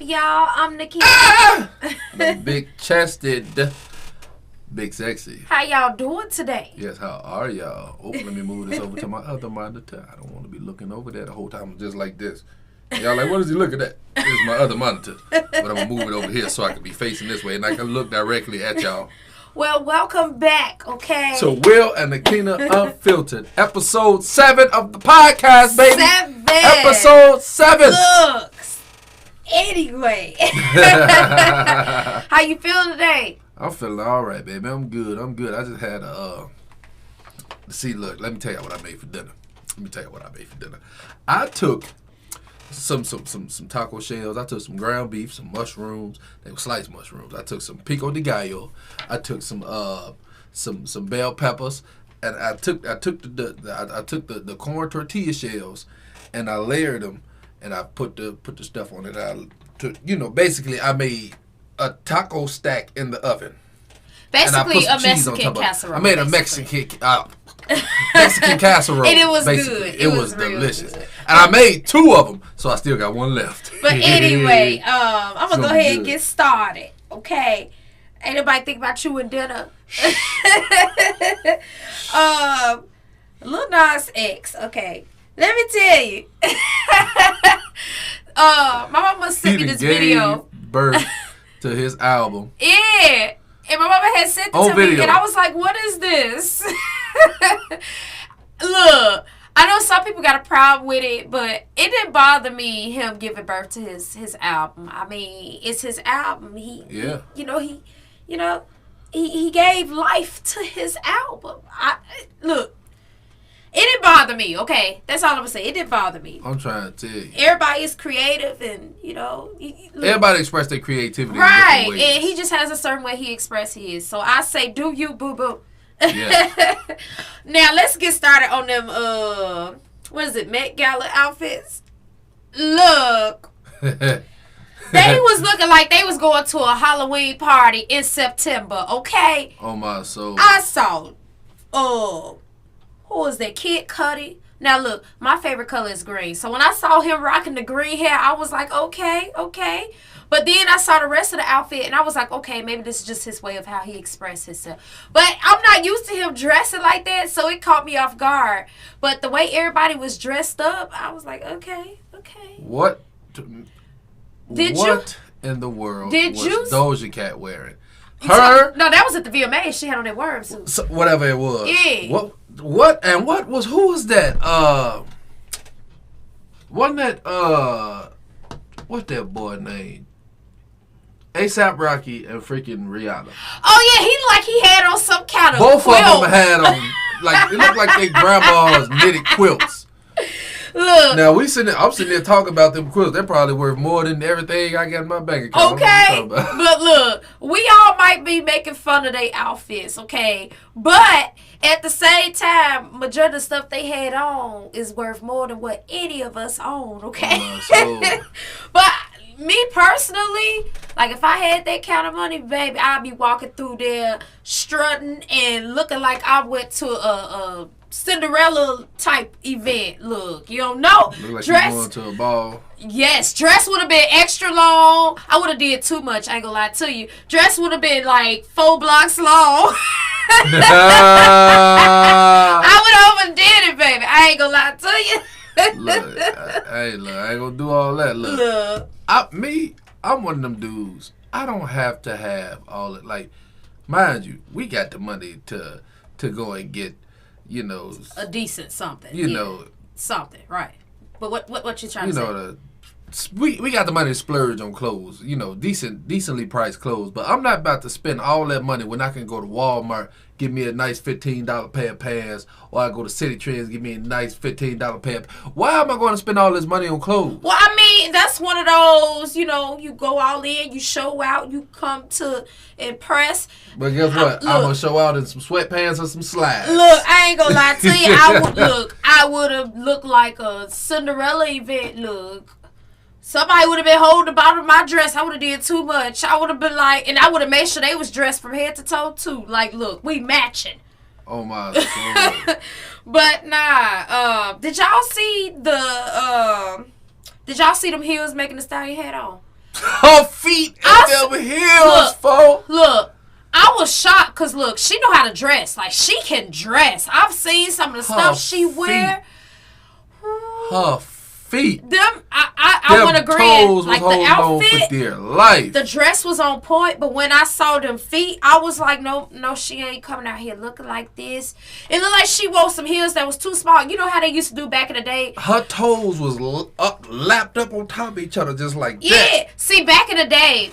y'all. I'm Nakina. The big chested, big sexy. How y'all doing today? Yes, how are y'all? Oh, let me move this over to my other monitor. I don't want to be looking over there the whole time just like this. Y'all like, what is he looking at? This is my other monitor. But I'm going to move it over here so I can be facing this way and I can look directly at y'all. Well, welcome back, okay? So, Will and Nakina Unfiltered, episode 7 of the podcast, baby. 7. Episode 7. Looks. Anyway. How you feeling today? I'm feeling all right, baby. I'm good. I just had see, look, let me tell you what I made for dinner. I took some taco shells. I took some ground beef, some mushrooms. They were sliced mushrooms. I took some pico de gallo. I took some bell peppers, and I took the corn tortilla shells, and I layered them, and I put the stuff on it. Basically I made a taco stack in the oven. Basically a Mexican casserole. I made a Mexican casserole. And it was basically. good. It was delicious. Good. And I made 2 of them, so I still got 1 left. But anyway, I'm going to go ahead and get started, okay? Ain't nobody think about you and dinner. Lil Nas X, okay. Let me tell you. My mama sent me this video. Birth to his album. Yeah. And my mama had sent it to me, and I was like, what is this? Look, I know some people got a problem with it, but it didn't bother me, him giving birth to his album. I mean, it's his album. He gave life to his album. Look, it didn't bother me, okay? That's all I'm going to say. It didn't bother me. I'm trying to tell you. Everybody is creative and, everybody express their creativity. Right, and he just has a certain way he expresses his. So I say, do you, boo-boo. Yeah. Now, let's get started on them, Met Gala outfits? Look. They was looking like they was going to a Halloween party in September, okay? Oh, my soul. I saw, who was that? Kid Cudi. Now, look, my favorite color is green. So when I saw him rocking the green hair, I was like, okay. But then I saw the rest of the outfit, and I was like, okay, maybe this is just his way of how he expressed himself. But I'm not used to him dressing like that, so it caught me off guard. But the way everybody was dressed up, I was like, okay. What in the world was Doja Cat wearing? No, that was at the VMA. She had on that worm suit. So, whatever it was. Yeah. Who was that? Wasn't that, what's that boy name? A$AP Rocky and freaking Rihanna. Oh, yeah, he had on some kind of Both quilt. of them had on, like, it looked like their grandma's knitted quilts. Look. Now, I'm sitting there talking about them quilts. They're probably worth more than everything I got in my bank account. Okay, but look, we all might be making fun of their outfits, okay? But at the same time, majority of the stuff they had on is worth more than what any of us own, okay? But me personally, like if I had that kind of money, baby, I'd be walking through there strutting and looking like I went to a Cinderella type event. Look, you don't know. Look like you're going to a ball. Yes, dress would have been extra long. I would have did too much, I ain't gonna lie to you. Dress would have been like 4 blocks long. I would have overdid it, baby. I ain't gonna lie to you. Look, I ain't gonna do all that. Look. I'm one of them dudes. I don't have to have all it. Like, mind you, we got the money to go and get, a decent something. Something, right. But what you trying to say? We got the money to splurge on clothes, decently priced clothes. But I'm not about to spend all that money when I can go to Walmart, give me a nice $15 pair of pants, or I go to City Trends, give me a nice $15 pair. Why am I going to spend all this money on clothes? Well, I mean, that's one of those, you go all in, you show out, you come to impress. But guess what? I'm going to show out in some sweatpants and some slides. Look, I ain't going to lie to you. I would have looked like a Cinderella event. Look. Somebody would have been holding the bottom of my dress. I would have did too much. I would have been like, and I would have made sure they was dressed from head to toe too. Like, look, we matching. Oh my God. But nah, did y'all see them heels making the stallion hat on? Her feet in them heels, folks. Look, I was shocked because, look, she know how to dress. Like, she can dress. I've seen some of the stuff she wear. Her feet. I want to agree. Like, the outfit, for dear life. The dress was on point, but when I saw them feet, I was like, no, she ain't coming out here looking like this. It looked like she wore some heels that was too small. You know how they used to do back in the day? Her toes was lapped up on top of each other just like that. Yeah. See, back in the day,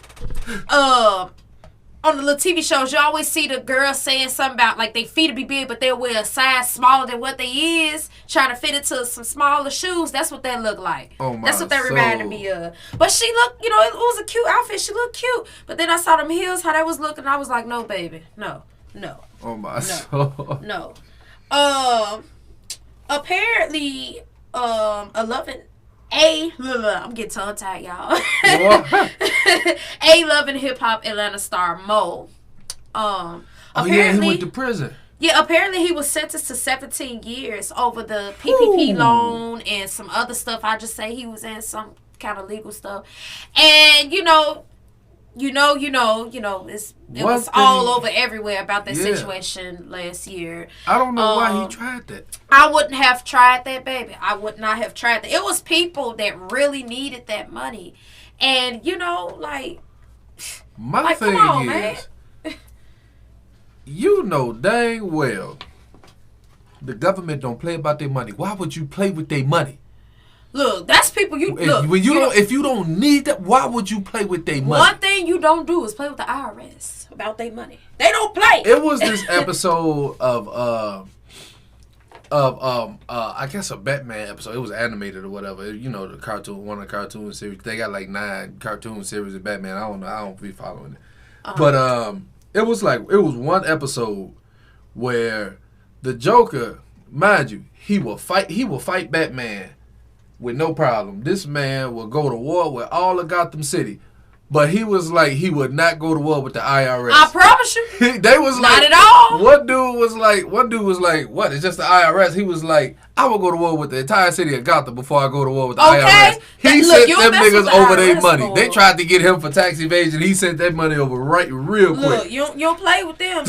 on the little TV shows, you always see the girls saying something about, like, they feet to be big, but they'll wear a size smaller than what they is, trying to fit into some smaller shoes. That's what that looked like. That's what that reminded me of. But she looked, it was a cute outfit. She looked cute. But then I saw them heels, how that was looking. I was like, no, baby. No. Oh, my soul. No. Apparently, I'm getting tongue tied, y'all. Loving hip hop Atlanta star Mo. He went to prison. Yeah, apparently he was sentenced to 17 years over the PPP loan and some other stuff. I just say he was in some kind of legal stuff, and it was all over everywhere about that situation last year. I don't know why he tried that. I wouldn't have tried that, baby. I would not have tried that. It was people that really needed that money. And, my thing come on, is, man. You know dang well the government don't play about their money. Why would you play with their money? Look, that's people if you don't need that, why would you play with their money? One thing you don't do is play with the IRS about their money. They don't play. It was this episode of I guess a Batman episode. It was animated or whatever. The cartoon, one of the cartoon series. They got like 9 cartoon series of Batman. I don't know. I don't be following it. But it was one episode where the Joker, mind you, he will fight Batman with no problem. This man will go to war with all of Gotham City. But he was like, he would not go to war with the IRS. I promise you. They was not like, at all. One dude was like, what? It's just the IRS. He was like, I will go to war with the entire city of Gotham before I go to war with the IRS. He sent them niggas over their money. They tried to get him for tax evasion. He sent that money over real quick. Look, you don't play with them.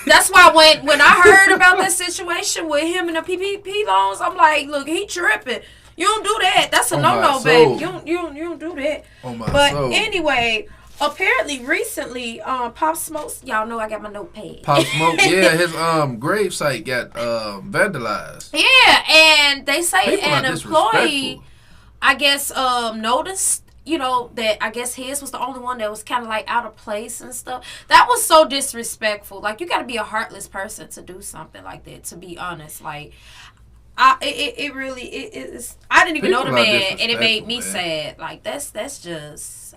That's why when I heard about that situation with him and the PPP loans, I'm like, look, he tripping. You don't do that. That's a no-no, baby. You don't do that. Anyway, apparently recently, Pop Smoke's, y'all know I got my notepad. Pop Smoke, yeah, his gravesite got vandalized. Yeah, and they say an employee, I guess, noticed, that I guess his was the only one that was kind of like out of place and stuff. That was so disrespectful. Like, you got to be a heartless person to do something like that, to be honest. Like, it really is. I didn't even know the man, and it made me sad. Like, that's just.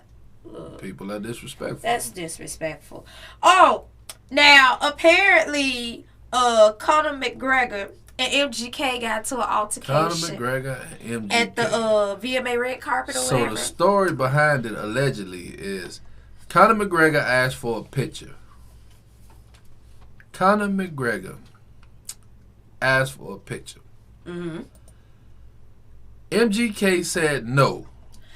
People are disrespectful. That's disrespectful. Oh, now apparently, Conor McGregor and MGK got to an altercation. Conor McGregor and MGK at the VMA red carpet or whatever. So the story behind it allegedly is Conor McGregor asked for a picture. Conor McGregor asked for a picture. Mm-hmm. MGK said no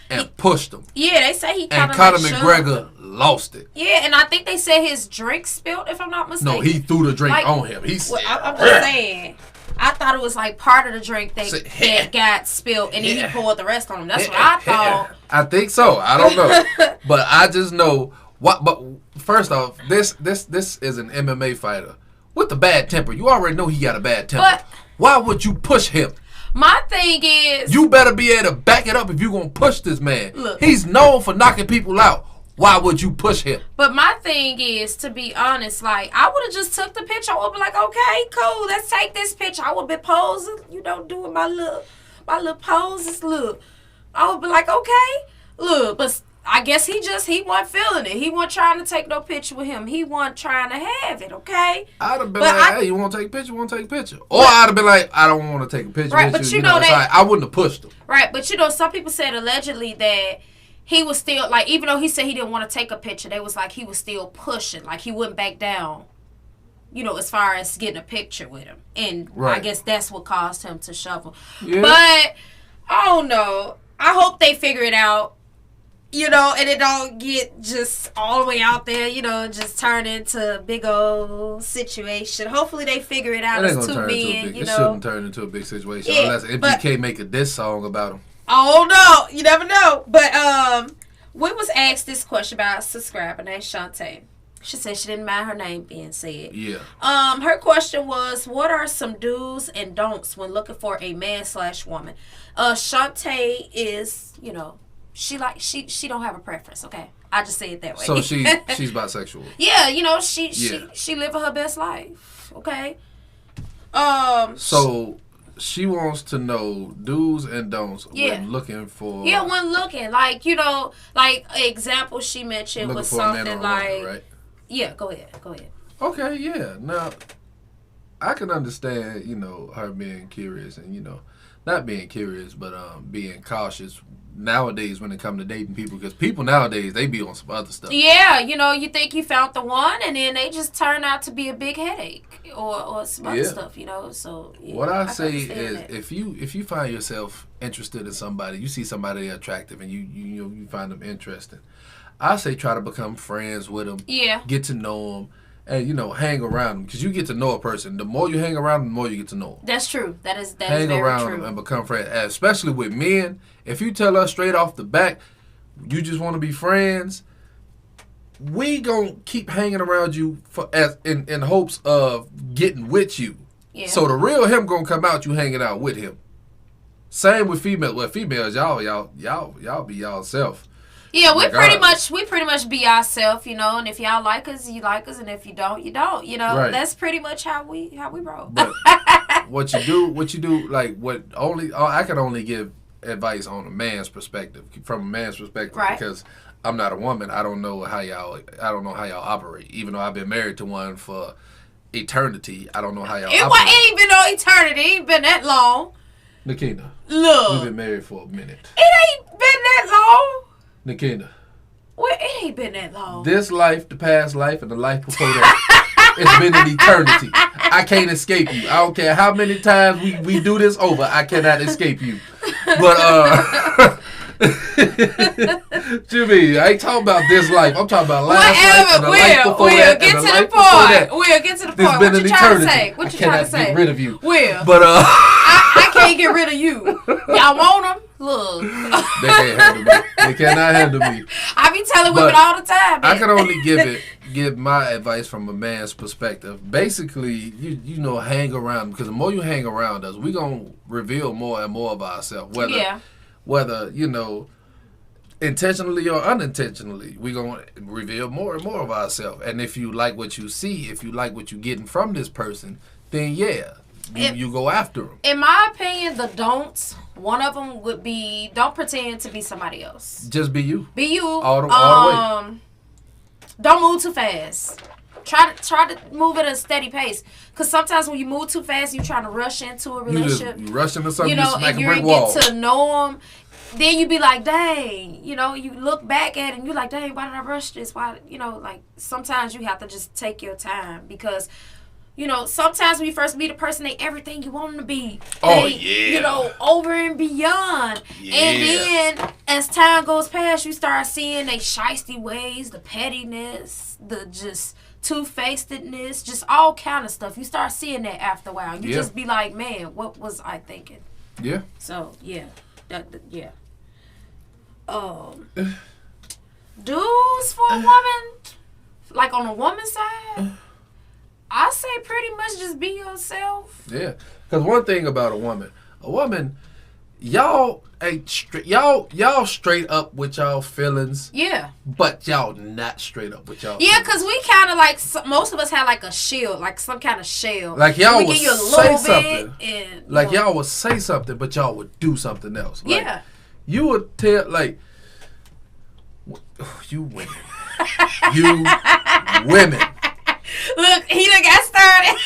and pushed him. Yeah, they say he kind of Conor McGregor lost it. Yeah, and I think they said his drink spilled, if I'm not mistaken. No, he threw the drink on him. He said, I'm just saying. I thought it was like part of the drink that got spilled, and then he poured the rest on him. That's what I thought. I think so. I don't know, but I just know what. But first off, this is an MMA fighter with a bad temper. You already know he got a bad temper. But why would you push him? My thing is, you better be able to back it up if you're gonna push this man. Look, he's known for knocking people out. Why would you push him? But my thing is, to be honest, like, I would have just took the picture. I would be like, okay, cool, let's take this picture. I would be posing, doing my little poses. Look, I would be like, okay, look, but I guess he wasn't feeling it. He wasn't trying to take no picture with him. He wasn't trying to have it, okay? I'd have been hey, you want to take a picture? Want to take a picture? Or I'd have been like, I don't want to take a picture right, with but you. I wouldn't have pushed him. Right, but some people said allegedly that he was still, like, even though he said he didn't want to take a picture, they was like he was still pushing. Like, he wouldn't back down, as far as getting a picture with him. And right. I guess that's what caused him to shuffle. Yeah. But, I don't know. I hope they figure it out. and it don't get just all the way out there, just turn into a big old situation. Hopefully they figure it out as two men, It shouldn't turn into a big situation unless MGK make a diss song about him. Oh, no. You never know. But we was asked this question by a subscriber named Shantae. She said she didn't mind her name being said. Yeah. Her question was, what are some do's and don'ts when looking for a man/woman? Shantae is, she don't have a preference, okay? I just say it that way. So she's bisexual. Yeah, she living her best life, okay? So she wants to know do's and don'ts when looking for... Yeah, when looking. Like example she mentioned was something like... Woman, right? Yeah, go ahead. Okay, yeah. Now, I can understand, her being curious and, not being curious, but being cautious nowadays when it comes to dating people, because people nowadays, they be on some other stuff. Yeah, you think you found the one, and then they just turn out to be a big headache or some other stuff, so... Yeah, what I say is, that. if you find yourself interested in somebody, you see somebody attractive, and you find them interesting, I say try to become friends with them. Yeah. Get to know them. And, hang around them. Because you get to know a person. The more you hang around them, the more you get to know them. That's true. That is hang very around true. Them and become friends. Especially with men. If you tell us straight off the bat, you just want to be friends, we going to keep hanging around you in hopes of getting with you. Yeah. So the real him going to come out, you hanging out with him. Same with females. Well, females, y'all be y'all self. Yeah, we pretty much be ourselves, and if y'all like us, you like us, and if you don't, you don't. Right. That's pretty much how we roll. But what you do, like I can only give advice on a man's perspective, from a man's perspective, right? Because I'm not a woman. I don't know how y'all operate. Even though I've been married to one for eternity, I don't know how y'all operate. It ain't been no eternity. It ain't been that long. Nakina, look, we've been married for a minute. It ain't been that long. Nakina. Well, it ain't been that long. This life, the past life, and the life before that, it's been an eternity. I can't escape you. I don't care how many times we do this over. I cannot escape you. But, Jimmy, I ain't talking about this life. I'm talking about last life and the life before that. Get to the point. Will, get to the point. What you trying to say? What you trying to say? I cannot get rid of you. Will. But, I can't get rid of you. Y'all want them? Look. They can't handle me. They cannot handle me. I be telling women all the time. I can only give my advice from a man's perspective. Basically, you hang around, because the more you hang around us, we gonna reveal more and more of ourselves. Whether intentionally or unintentionally, we gonna reveal more and more of ourselves. And if you like what you see, if you like what you're getting from this person, then you go after them. In my opinion, the don'ts, one of them would be, don't pretend to be somebody else. Just be you. Be you. All the way. Don't move too fast. Try to move at a steady pace. Because sometimes when you move too fast, you're trying to rush into a relationship. You rush into something, you smack a brick wall. Get to know them. Then you be like, dang, you look back at it and you're like, dang, why did I rush this? Why, sometimes you have to just take your time, because sometimes when you first meet a person, they everything you want them to be. Over and beyond. Yeah. And then as time goes past, you start seeing they shiesty ways, the pettiness, the just two-facedness, just all kind of stuff. You start seeing that after a while. You just be like, man, what was I thinking? Yeah. So, yeah. Dudes for a woman, like on a woman's side, I say pretty much just be yourself. Yeah, because one thing about a woman, y'all ain't y'all straight up with y'all feelings. Yeah. But y'all not straight up with y'all. Yeah, because we kind of like, most of us have like a shield, like some kind of shell. Like y'all would say something. Y'all would say something, but y'all would do something else. Like, yeah. You would tell, like, you women. You women. Look, he done got started.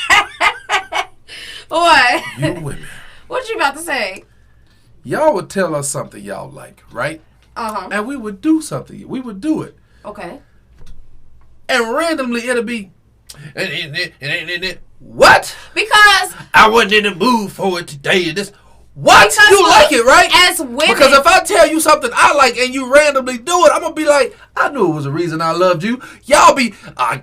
What? You women. What you about to say? Y'all would tell us something y'all like, right? Uh-huh. And we would do something. We would do it. Okay. And randomly it'll be, what? Because I wasn't in the mood for it today. What? Because You like it, right? As women. Because if I tell you something I like and you randomly do it, I'm going to be like, I knew it was a reason I loved you. Y'all be, I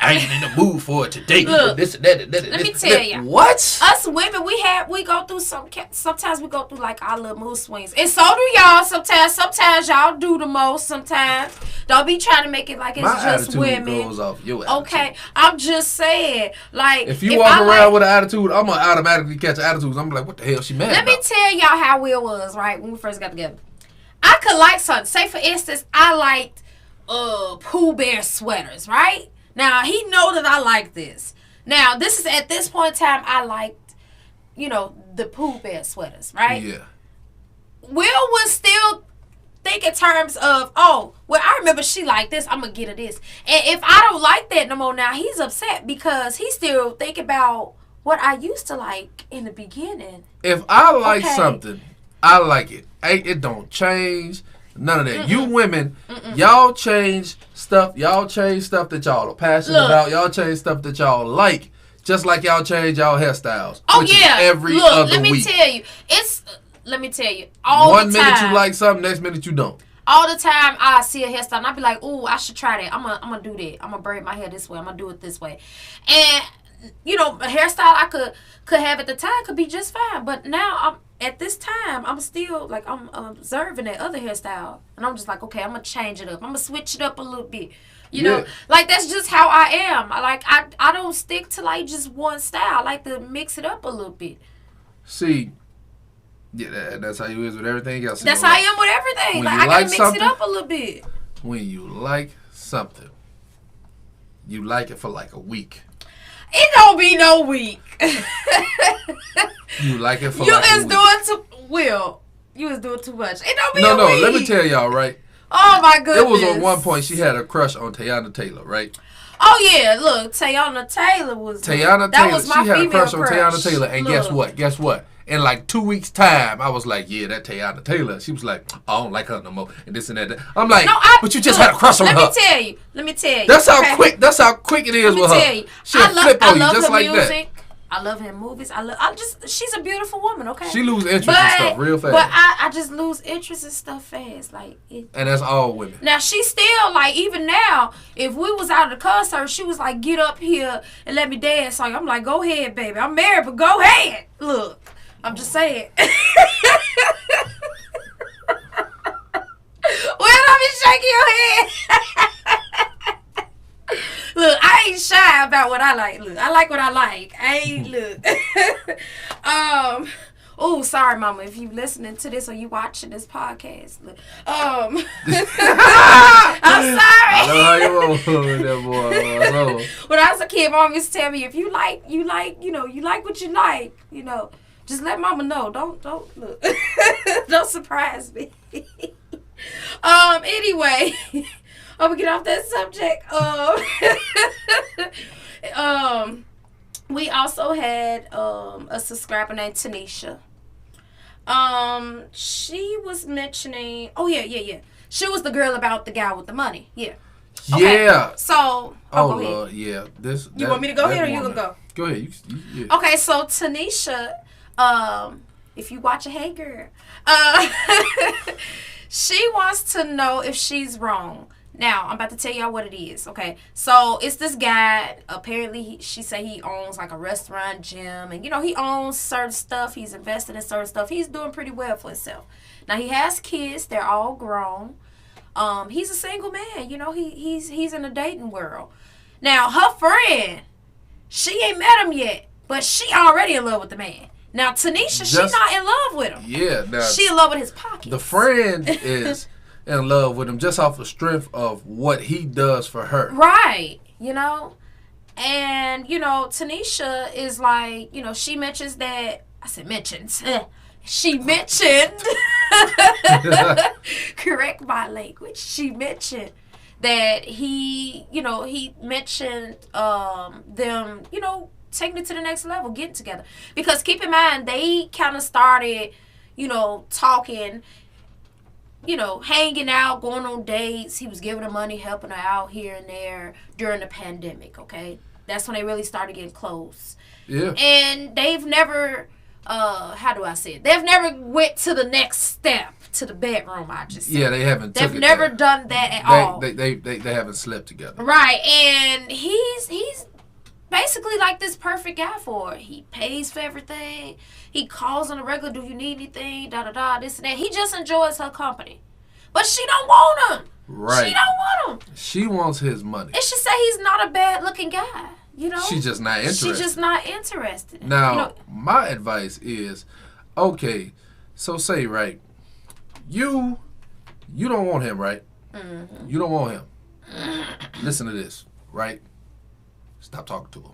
ain't in the mood for it today. Look, this and that. Let me tell you. What? Us women, we go through sometimes we go through like our little mood swings. And so do y'all sometimes. Sometimes y'all do the most sometimes. Don't be trying to make it like it's My just attitude women. goes off your attitude. Okay, I'm just saying. Like, if you walk around with an attitude, I'm going to automatically catch attitudes. I'm like, what the hell she mad Let about? me tell y'all how Will was, right, when we first got together. I could like something. Say, for instance, I liked Pooh Bear sweaters, right? Now, he know that I like this. Now, this is at this point in time, I liked, the Pooh Bear sweaters, right? Yeah. Will was still think in terms of, oh, well, I remember she liked this, I'm going to get her this. And if I don't like that no more now, he's upset because he still think about what I used to like in the beginning. If I like something, I like it. It don't change. None of that. Mm-mm. You women, y'all change stuff. Y'all change stuff that y'all are passionate about. Y'all change stuff that y'all like. Just like y'all change y'all hairstyles. Oh, yeah. Every other week. Let me tell you. All One the time. minute you like something, next minute you don't. All the time I see a hairstyle and I be like, ooh, I should try that. I'm gonna do that. I'm gonna braid my hair this way. I'm gonna do it this way. And a hairstyle I could have at the time could be just fine. But now at this time I'm still like I'm observing that other hairstyle and I'm just like, okay, I'm gonna change it up. I'm gonna switch it up a little bit. You know, like that's just how I am. I don't stick to like just one style. I like to mix it up a little bit. See, yeah, that's how you is with everything else. That's how I am with everything. Like I gotta mix it up a little bit. When you like something, you like it for like a week. It don't be no week. You like it for you like a week. You was doing too much. It don't be no, a week. Let me tell y'all, right? Oh my goodness. It was on one point she had a crush on Teyana Taylor, right? Oh yeah, look, Teyana Taylor was she had a crush on Teyana Taylor, and look. Guess what? In like 2 weeks' time, I was like, yeah, that Teyana Taylor. She was like, I don't like her no more, and this and that. I'm like, but you just had a crush on her. Let me tell you. That's how quick it is with her. Let me tell you. She'll flip on you just like music. that. I love her movies. She's a beautiful woman, okay? She lose interest in stuff real fast. But I just lose interest in stuff fast. And that's all women. Now, she still, like, even now, if we was out of the concert, she was like, get up here and let me dance. I'm like, go ahead, baby. I'm married, but go ahead. Look, I'm just saying. Well, don't be shaking your head. Look, I ain't shy about what I like. Look, I like what I like. I ain't look. Oh, sorry, Mama, if you listening to this or you watching this podcast. Look, I'm sorry. I know how you roll with that boy. When I was a kid, Mom used to tell me, if you like, you like what you like, just let Mama know. Don't look. Don't surprise me. Anyway. I'm gonna get off that subject. We also had a subscriber named Tanisha. She was mentioning. Oh yeah. She was the girl about the guy with the money. Yeah. Okay. Yeah. So. Oh Lord, yeah. You want me to go ahead or you gonna go? Go ahead. Yeah. Okay, so Tanisha, if you watch a Hey Girl, she wants to know if she's wrong. Now, I'm about to tell y'all what it is, okay? So, it's this guy, apparently, she say he owns, like, a restaurant, gym, and, he owns certain stuff. He's invested in certain stuff. He's doing pretty well for himself. Now, he has kids. They're all grown. He's a single man, he's in the dating world. Now, her friend, she ain't met him yet, but she already in love with the man. Now, Tanisha, she's not in love with him. Yeah. Now, she in love with his pockets. The friend is in love with him just off the strength of what he does for her. Right. And, Tanisha is like, she mentions that, she mentioned, correct my language, she mentioned that he mentioned them, taking it to the next level, getting together. Because keep in mind, they kind of started, talking, hanging out, going on dates. He was giving her money, helping her out here and there during the pandemic, okay? That's when they really started getting close. Yeah. And they've never how do I say it? They've never went to the next step, to the bedroom. I just said. Yeah, they haven't. They've never done that at all. They haven't slept together. Right, and he's basically like this perfect guy for her. He pays for everything. He calls on the regular. Do you need anything? Da da da. This and that. He just enjoys her company, but she don't want him. Right. She don't want him. She wants his money. And she say he's not a bad looking guy. You know. She's just not interested. She's just not interested. Now, you know, my advice is, okay, so say, right, you don't want him, right? Mm-hmm. You don't want him. Listen to this, right? Stop talking to him.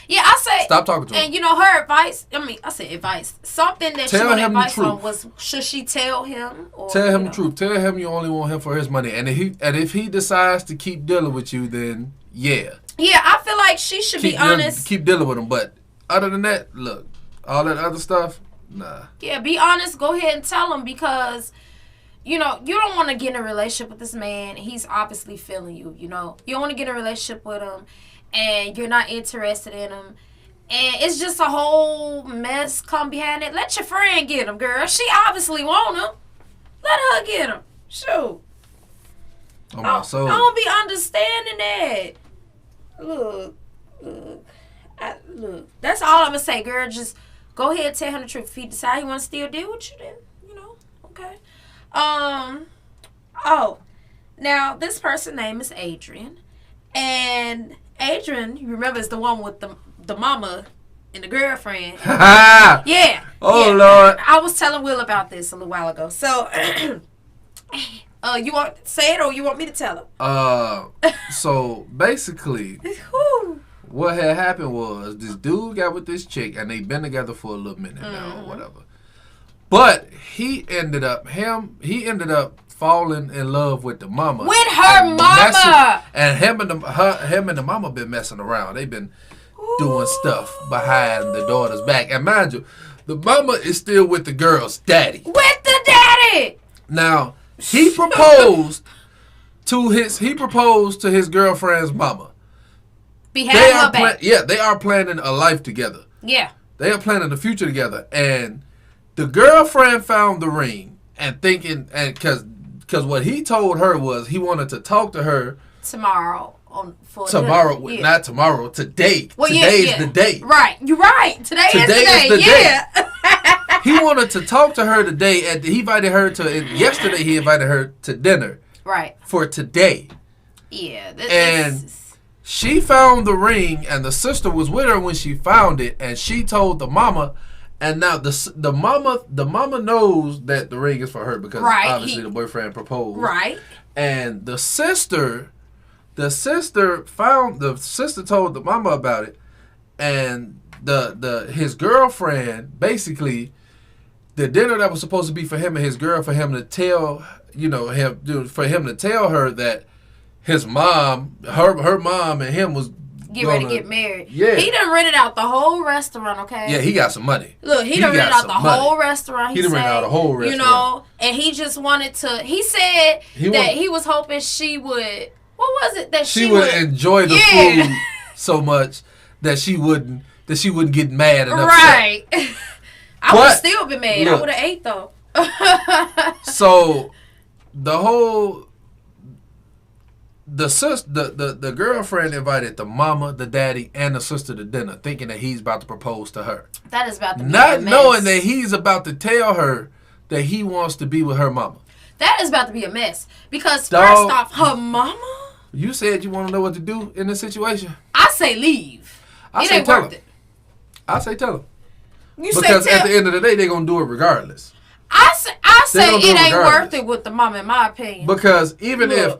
Yeah, I say. Stop talking to him. And you know her advice. I mean, I say advice. Something that she wanted advice on was, should she tell him? Or, tell him the truth. Tell him you only want him for his money, and if he decides to keep dealing with you, then yeah. Yeah, I feel like she should be honest. Keep dealing with him, but other than that, look, all that other stuff, nah. Yeah, be honest. Go ahead and tell him because. You know, you don't want to get in a relationship with this man. He's obviously feeling you, you know. You don't want to get in a relationship with him, and you're not interested in him. And it's just a whole mess come behind it. Let your friend get him, girl. She obviously want him. Let her get him. Shoot. Oh, my soul. I don't be understanding that. Look. That's all I'm going to say, girl. Just go ahead and tell him the truth. If he decide he want to still deal with you, then, you know, okay. Now this person's name is Adrian, and Adrian, you remember, is the one with the mama and the girlfriend. Yeah. Oh, yeah. Lord. I was telling Will about this a little while ago. So, you want to say it or you want me to tell him? So basically, what had happened was this dude got with this chick, and they've been together for a little minute now, or whatever. But he ended up falling in love with the mama. With her mama. And him and the mama been messing around. They've been doing stuff behind the daughter's back. And mind you, the mama is still with the girl's daddy. With the daddy. Now, he proposed to his girlfriend's mama. Behind her back. They are planning a life together. Yeah. They are planning the future together, and the girlfriend found the ring and thinking, and because what he told her was he wanted to talk to her tomorrow. Not tomorrow. Today. Well, Today's the day. Right. You're right. Today is the day. He wanted to talk to her today. He invited her yesterday. He invited her to dinner. Right. For today. Yeah. She found the ring, and the sister was with her when she found it, and she told the mama. And now the mama knows that the ring is for her because obviously the boyfriend proposed. Right. And the sister told the mama about it, and his girlfriend, basically the dinner that was supposed to be for him and his girl, for him to tell her that his mom, her mom and him was ready to get married. Yeah. He done rented out the whole restaurant, okay? Yeah, he got some money. Look, he done rented out the whole restaurant. He done rented out the whole restaurant. You know, and he just wanted to, he said he was hoping she would, what was it? That she would enjoy the food so much that she wouldn't get mad and upset. Right. I would have still been mad. I would have ate though. So the girlfriend invited the mama, the daddy, and the sister to dinner, thinking that he's about to propose to her. That is about to be not a mess. Knowing that he's about to tell her that he wants to be with her mama. That is about to be a mess because first off, her mama. You said you want to know what to do in this situation. I say leave. It ain't worth it. I say tell him. Because at the end of the day, they're gonna do it regardless. I say it ain't worth it with the mama, in my opinion. Because even if.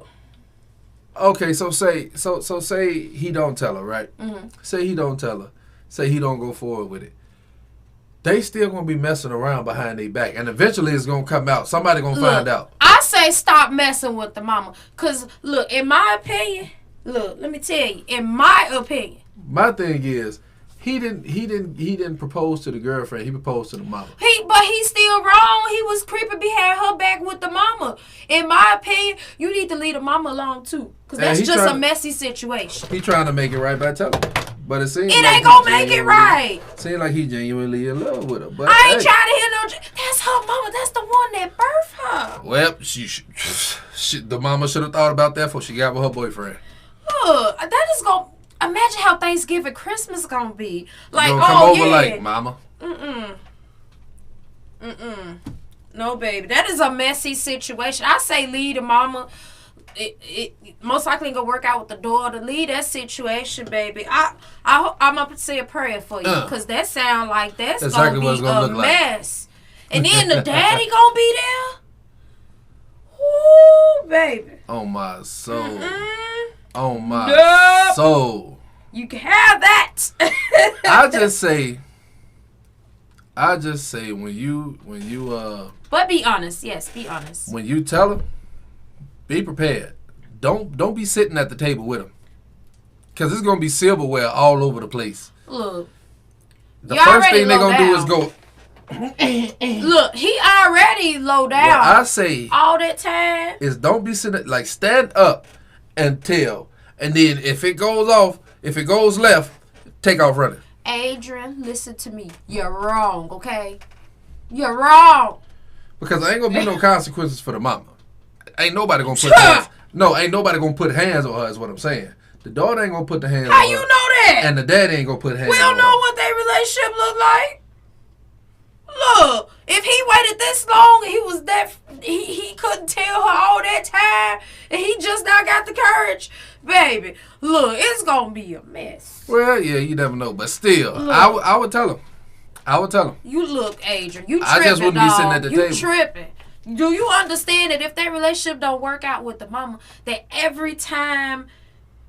Okay, so say he don't tell her, right? Mm-hmm. Say he don't tell her. Say he don't go forward with it. They still gonna be messing around behind their back, and eventually it's gonna come out. Somebody gonna find out. I say stop messing with the mama, cause look, in my opinion, let me tell you, in my opinion, my thing is he didn't propose to the girlfriend. He proposed to the mama. But he's still wrong. He was creeping behind her back with the mama. In my opinion, you need to leave the mama alone too, cause that's just a messy situation. He trying to make it right by telling her. But it seems it ain't gonna make it right. Seems like he genuinely in love with her. But I ain't trying to hear no. That's her mama. That's the one that birthed her. Well, the mama should have thought about that before she got with her boyfriend. Look, that is gonna. Imagine how Thanksgiving, Christmas gonna be. Like, gonna come over like, mama. No, baby, that is a messy situation. I say leave the mama. It most likely gonna work out with the daughter. Leave that situation, baby. I'm gonna say a prayer for you because that sound like that's exactly gonna be a mess. Like. And then the daddy gonna be there. Ooh, baby. Oh my soul. Oh my soul. You can have that. I just say when you But be honest, yes, be honest. When you tell him, be prepared. Don't be sitting at the table with him. Cause it's gonna be silverware all over the place. Look. The first thing they're gonna do is go Look, he already low down. What I say all that time is don't be sitting like stand up and tell. And then if it goes off, if it goes left, take off running. Adrian, listen to me. You're wrong, okay? You're wrong. Because there ain't gonna be no consequences for the mama. Ain't nobody gonna put hands. No, ain't nobody gonna put hands on her is what I'm saying. The daughter ain't gonna put the hands on her. How you know that? And the daddy ain't gonna put hands on her. We don't know what their relationship look like. Look, if he waited this long and he was that, he couldn't tell her all that time, and he just now got the courage, baby. Look, it's gonna be a mess. Well, yeah, you never know, but still, I would tell him. I would tell him. You look, Adrian, you tripping, I just wouldn't be sitting at the table. You tripping. Do you understand that if that relationship don't work out with the mama, that every time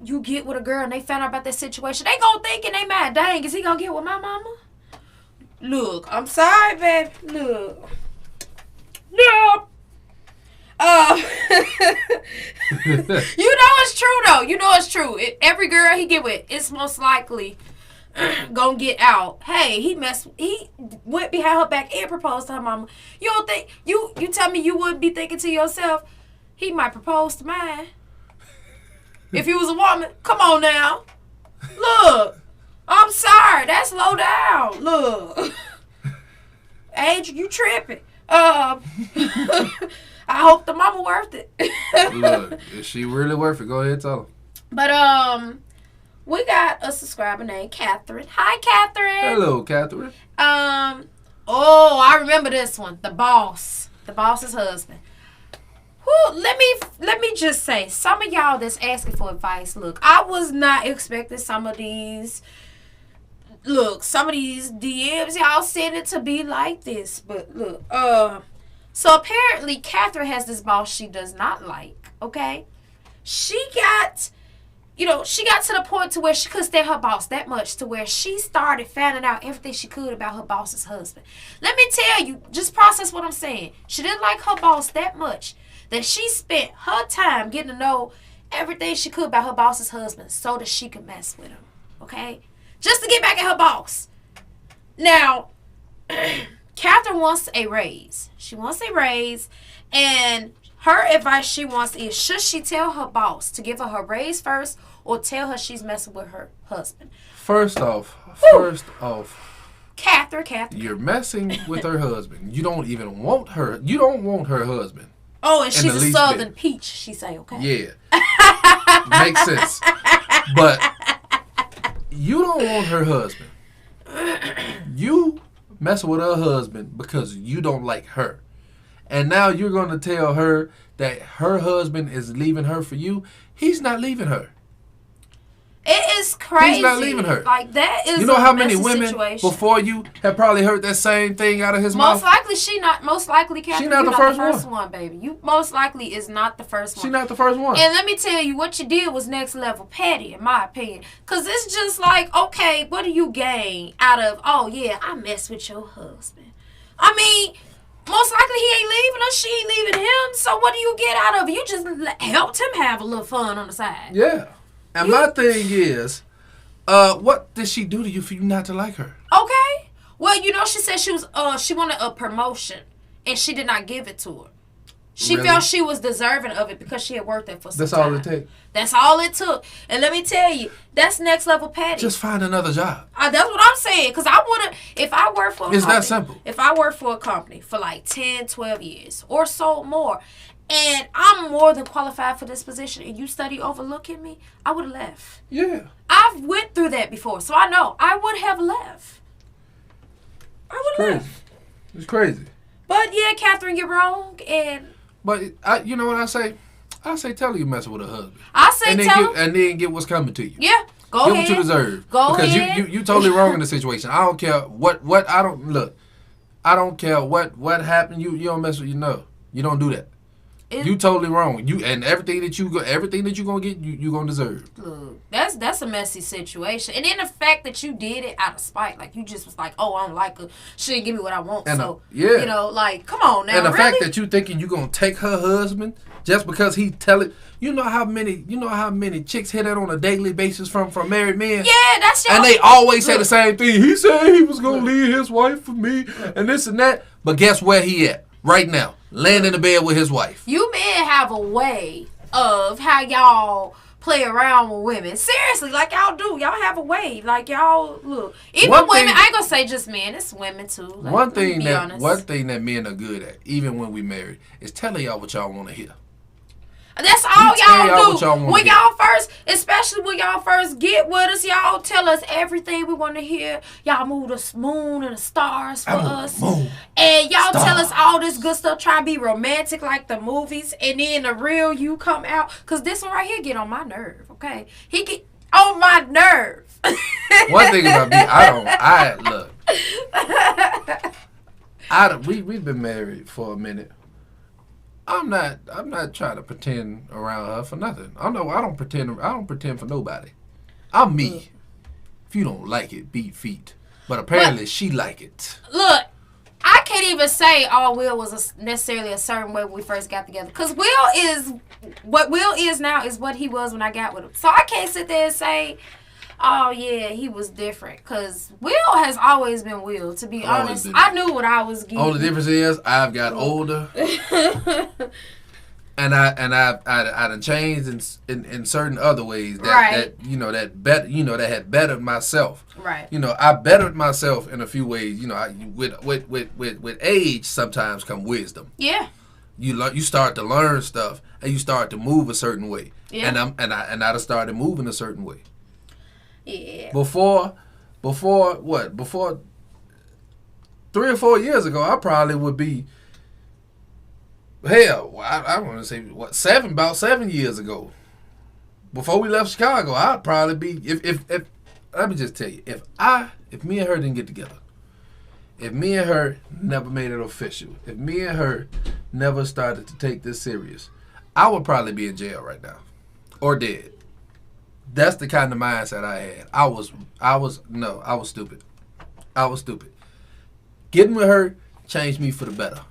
you get with a girl and they find out about that situation, they gonna think in their mind, dang, is he gonna get with my mama? Look, I'm sorry, baby. Look. No. You know it's true, though. You know it's true. Every girl he get with, it's most likely gonna get out. Hey, he went behind her back and proposed to her mama. You don't think, you tell me you wouldn't be thinking to yourself, he might propose to mine. If he was a woman, come on now. Look. I'm sorry, that's low down. Look. Adrian, you tripping. I hope the mama worth it. Look, is she really worth it? Go ahead and tell her. But we got a subscriber named Catherine. Hi, Catherine. Hello, Catherine. I remember this one. The boss. The boss's husband. Whew, let me just say, some of y'all that's asking for advice, look, I was not expecting some of these DMs y'all send it to be like this. But look, so apparently Catherine has this boss she does not like, okay? She got to the point to where she couldn't stand her boss that much to where she started finding out everything she could about her boss's husband. Let me tell you, just process what I'm saying. She didn't like her boss that much that she spent her time getting to know everything she could about her boss's husband so that she could mess with him, okay? Just to get back at her boss. Now, Catherine wants a raise. She wants a raise, and her advice she wants is, should she tell her boss to give her raise first or tell her she's messing with her husband? First off, Catherine. You're messing with her husband. You don't even want her. You don't want her husband. Oh, and she's a southern peach, she say, okay? Yeah. Makes sense. But you don't want her husband. You messing with her husband because you don't like her. And now you're going to tell her that her husband is leaving her for you. He's not leaving her. It is crazy. He's not leaving her. Like, that is you know a how many messy women situation. before you have probably heard that same thing out of his mouth? Most likely, Catherine, she's not the first one, baby. You most likely is not the first one. She's not the first one. And let me tell you, what you did was next level petty, in my opinion. Because it's just like, okay, what do you gain out of, oh, yeah, I mess with your husband. I mean, most likely he ain't leaving her, she ain't leaving him. So what do you get out of it? You just helped him have a little fun on the side. Yeah. And my thing is, what did she do to you for you not to like her? Okay. Well, she said she wanted a promotion, and she did not give it to her. She felt she was deserving of it because she had worked there for some That's time. all it takes. That's all it took. And let me tell you, that's next level petty. Just find another job. That's what I'm saying. Because I want to, if I work for a company. It's that simple. If I work for a company for like 10, 12 years or so more, and I'm more than qualified for this position, and you study overlooking me, I would have left. Yeah. I've went through that before, so I know. I would have left. I would have left. It's crazy. But yeah, Catherine, you're wrong. But you know what I say? I say tell her you're messing with her husband. I say tell her. And then get what's coming to you. Yeah, go ahead. Get what you deserve. Go because ahead. Because you totally wrong in the situation. I don't care what I don't look. I don't care what happened. You don't mess with you don't do that. You totally wrong. You and everything that you gonna get, you gonna deserve. Look, that's a messy situation. And then the fact that you did it out of spite, like you just was like, oh, I don't like her. She didn't give me what I want. And so yeah. you know, like, come on now. And the really? fact that you thinking you gonna take her husband just because he tell it, you know how many chicks hear that on a daily basis from married men. Yeah, that's your. And they always say the same thing. He said he was gonna leave his wife for me and this and that. But guess where he at right now? Laying in the bed with his wife. You men have a way of how y'all play around with women. Seriously, like y'all do. Y'all have a way. Like y'all look. Even women, I ain't gonna say just men, it's women too. Like, one thing that men are good at, even when we married, is telling y'all what y'all want to hear. That's all y'all do. When y'all first, especially when y'all first get with us, y'all tell us everything we want to hear. Y'all move the moon and the stars for us. And y'all tell us all this good stuff, try to be romantic like the movies. And then the real you come out. Because this one right here get on my nerve, okay? He get on my nerve. One thing about me, we've been married for a minute. I'm not trying to pretend around her for nothing. I don't pretend for nobody. I'm me. If you don't like it, beat feet. But apparently she like it. Look, I can't even say Will was necessarily a certain way when we first got together. Because Will is now is what he was when I got with him. So I can't sit there and say, oh yeah, he was different. Because Will has always been Will, to be honest. I knew what I was getting. Only difference is I've got older. and I've done changed in certain other ways that had bettered myself. Right. I bettered myself in a few ways. With age sometimes come wisdom. Yeah. You start to learn stuff and you start to move a certain way. Yeah. And I started moving a certain way. Yeah. Before 3 or 4 years ago, I probably would be, hell, I want to say, about 7 years ago. Before we left Chicago, I'd probably be, if let me just tell you, if me and her didn't get together, if me and her never made it official, if me and her never started to take this serious, I would probably be in jail right now. Or dead. That's the kind of mindset I had. I was stupid. I was stupid. Getting with her changed me for the better.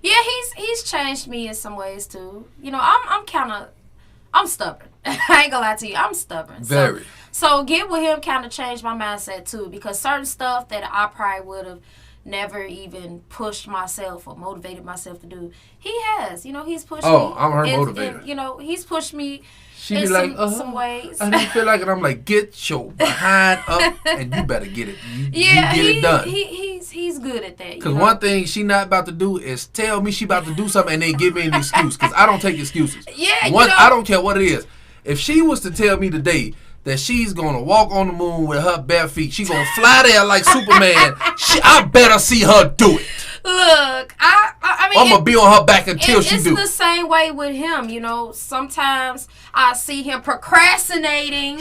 Yeah, he's changed me in some ways too. I'm stubborn. I ain't gonna lie to you, I'm stubborn. Very. So get with him kind of changed my mindset too, because certain stuff that I probably would have never even pushed myself or motivated myself to do, he has. He's pushed me. Oh, I'm her motivator. He's pushed me. She be like, some ways. I didn't feel like it. I'm like, get your behind up and you better get it. You get it done. He's good at that. Because one thing she not about to do is tell me she about to do something and then give me an excuse. Because I don't take excuses. Yeah, I don't care what it is. If she was to tell me today that she's going to walk on the moon with her bare feet, she's going to fly there like Superman, I better see her do it. Look, I mean, I'm going to be on her back until she do. It's the same way with him, Sometimes I see him procrastinating, and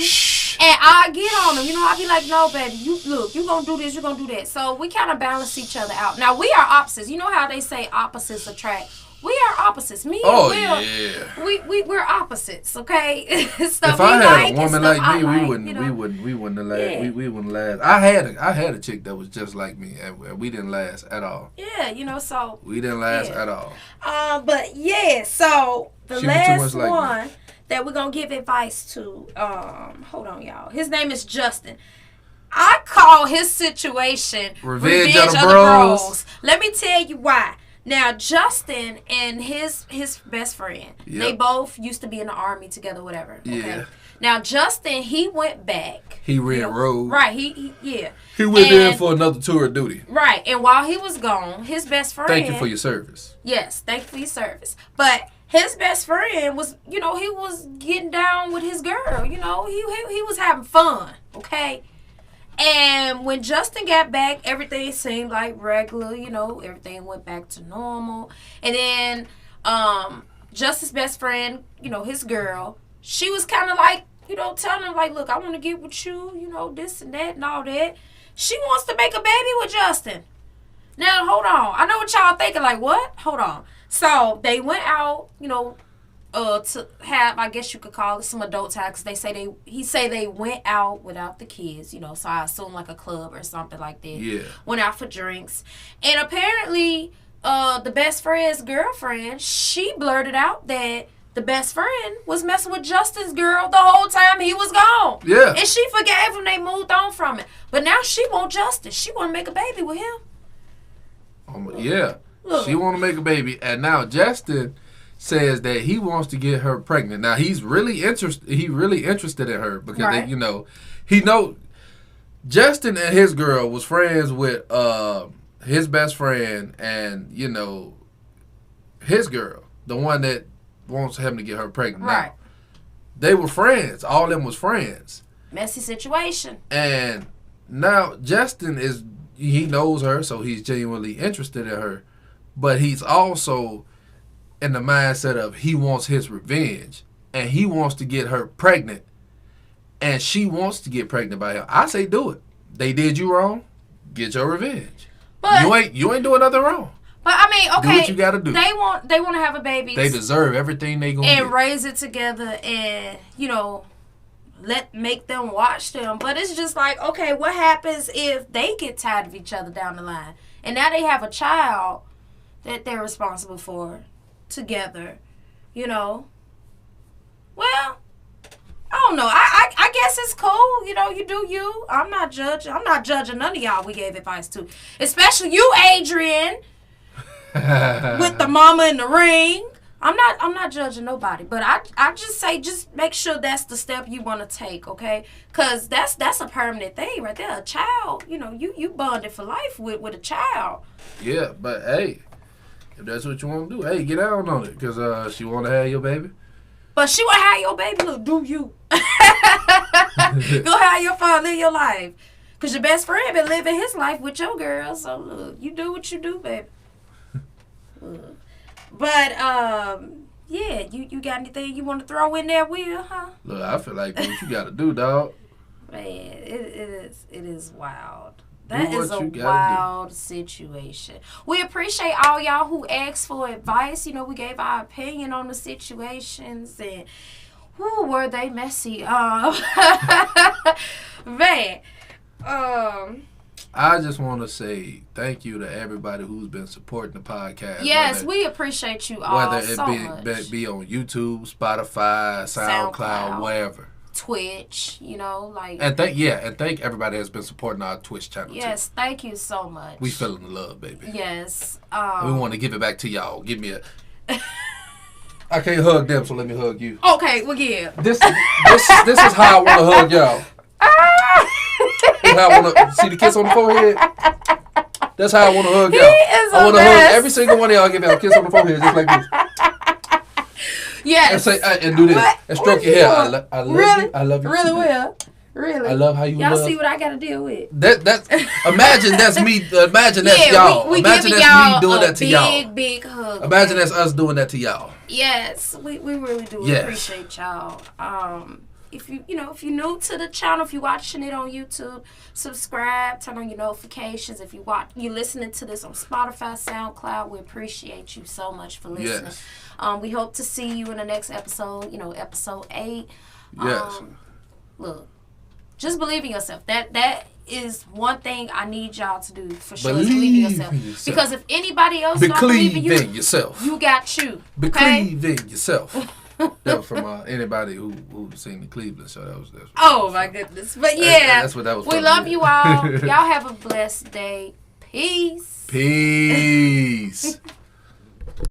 I get on him. I be like, no, baby, you going to do this, you going to do that. So we kind of balance each other out. Now, we are opposites. You know how they say opposites attract? We are opposites. Me and Will, yeah. we're opposites, okay? If I had a woman like me, we wouldn't have last. Yeah. We wouldn't last. I had a chick that was just like me, and we didn't last at all. Yeah, so we didn't last at all. But yeah, so the last like one that we're gonna give advice to, hold on, y'all. His name is Justin. I call his situation Revenge of the Bros. Let me tell you why. Now, Justin and his best friend, they both used to be in the army together, whatever. Okay? Yeah. Now, Justin, he went back. He re-enrolled. Right. He He went in for another tour of duty. Right. And while he was gone, his best friend. Thank you for your service. Yes. Thank you for your service. But his best friend was, he was getting down with his girl. He was having fun. Okay. And when Justin got back, everything seemed like regular, everything went back to normal. And then Justin's best friend, his girl, she was kind of like, telling him like, look, I want to get with you, this and that and all that. She wants to make a baby with Justin. Now, hold on. I know what y'all thinking, like, what? Hold on. So they went out, to have, I guess you could call it some adult time, because he say they went out without the kids, so I assume like a club or something like that. Yeah. Went out for drinks. And apparently, the best friend's girlfriend, she blurted out that the best friend was messing with Justin's girl the whole time he was gone. Yeah. And she forgave him, they moved on from it. But now she want Justin. She want to make a baby with him. Yeah. Look. She want to make a baby. And now Justin says that he wants to get her pregnant. Now he's really interested in her because right. He know Justin and his girl was friends with his best friend and his girl, the one that wants him to get her pregnant. Right. Now, they were friends. All of them was friends. Messy situation. And now Justin he knows her, so he's genuinely interested in her, but he's also in the mindset of he wants his revenge and he wants to get her pregnant and she wants to get pregnant by him. I say do it. They did you wrong. Get your revenge. But you ain't doing nothing wrong. But I mean, okay, do what you gotta do. They want to have a baby. They deserve everything they gonna and get. Raise it together and make them watch them. But it's just like, okay, what happens if they get tired of each other down the line and now they have a child that they're responsible for together, Well, I don't know. I guess it's cool. You do you. I'm not judging. I'm not judging none of y'all we gave advice to. Especially you, Adrian, with the mama in the ring. I'm not judging nobody. But I just say just make sure that's the step you want to take, okay? Because that's a permanent thing right there. A child, you bonded for life with a child. Yeah, but hey, if that's what you want to do, hey, get out on it. Because she want to have your baby. But she want to have your baby. Look, do you. Go have your fun, live your life. Because your best friend been living his life with your girl. So, look, you do what you do, baby. But, yeah, you got anything you want to throw in there, Will, huh? Look, I feel like what you got to do, dog. Man, it is wild. That is a wild situation. We appreciate all y'all who asked for advice. We gave our opinion on the situations and were they messy. Man. I just want to say thank you to everybody who's been supporting the podcast. Yes, we appreciate you all whether it so much. be on YouTube, Spotify, SoundCloud, wherever. Twitch, and thank everybody that's been supporting our Twitch channel. Yes, too. Thank you so much. We feeling the love, baby. Yes. We want to give it back to y'all. Give me a. I can't hug them, so let me hug you. Okay, well, yeah. This is how I want to hug y'all. How I want to see the kiss on the forehead. That's how I want to hug y'all. I want to hug every single one of y'all. Give y'all a kiss on the forehead, just like this. Yes. And say and do this and stroke your hair. I love really? You. I love you. Really too. will. Really. I love how you y'all love. See what I got to deal with. That's imagine that's me. Imagine that's y'all. We imagine that's y'all me doing that to y'all. Big hug. Imagine that's us doing that to y'all. Yes, we really do appreciate y'all. If you're new to the channel, if you're watching it on YouTube, subscribe, turn on your notifications. If you're listening to this on Spotify, SoundCloud, we appreciate you so much for listening. Yes. We hope to see you in the next episode, episode 8. Yes. Look, just believe in yourself. That is one thing I need y'all to do for sure. Believe is believe in yourself. Because if anybody else don't believe in yourself. You got you. Believe in yourself. That was from anybody who seen the Cleveland show. That was oh my goodness! But yeah, that's what that was. We love you all. Y'all have a blessed day. Peace. Peace.